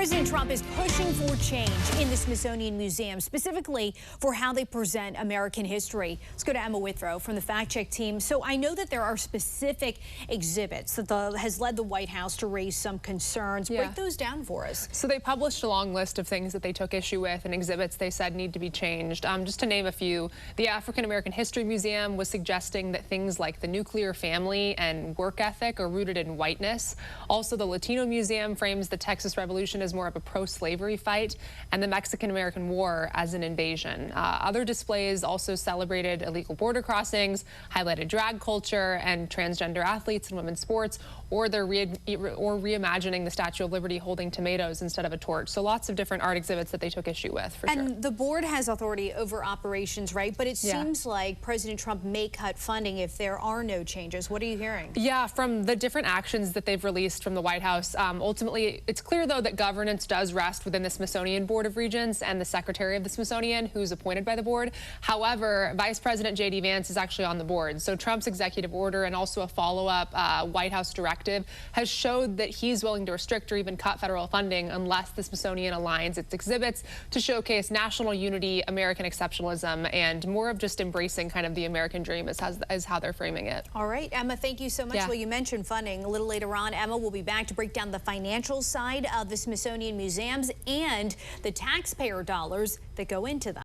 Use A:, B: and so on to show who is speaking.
A: President Trump is pushing for change in the Smithsonian Museum, specifically for how they present American history. Let's go to Emma Withrow from the Fact Check team. So I know that there are specific exhibits that has led the White House to raise some concerns. Break those down for us.
B: So they published a long list of things that they took issue with and exhibits they said need to be changed. Just to name a few, the African American History Museum was suggesting that things like the nuclear family and work ethic are rooted in whiteness. Also, the Latino Museum frames the Texas Revolution as more of a pro-slavery fight and the Mexican-American War as an invasion. Other displays also celebrated illegal border crossings, highlighted drag culture and transgender athletes in women's sports, or they're reimagining the Statue of Liberty holding tomatoes instead of a torch. So lots of different art exhibits that they took issue with, for sure.
A: And the board has authority over operations, right? But it seems like President Trump may cut funding if there are no changes. What are you hearing?
B: Yeah, from the different actions that they've released from the White House, ultimately, it's clear, though, that governance does rest within the Smithsonian Board of Regents and the Secretary of the Smithsonian, who's appointed by the board. However, Vice President J.D. Vance is actually on the board. So Trump's executive order and also a follow-up White House directive has showed that he's willing to restrict or even cut federal funding unless the Smithsonian aligns its exhibits to showcase national unity, American exceptionalism, and more of just embracing kind of the American dream is how they're framing it.
A: All right, Emma, thank you so much. Well, you mentioned funding. A little later on, Emma will be back to break down the financial side of the Smithsonian museums and the taxpayer dollars that go into them.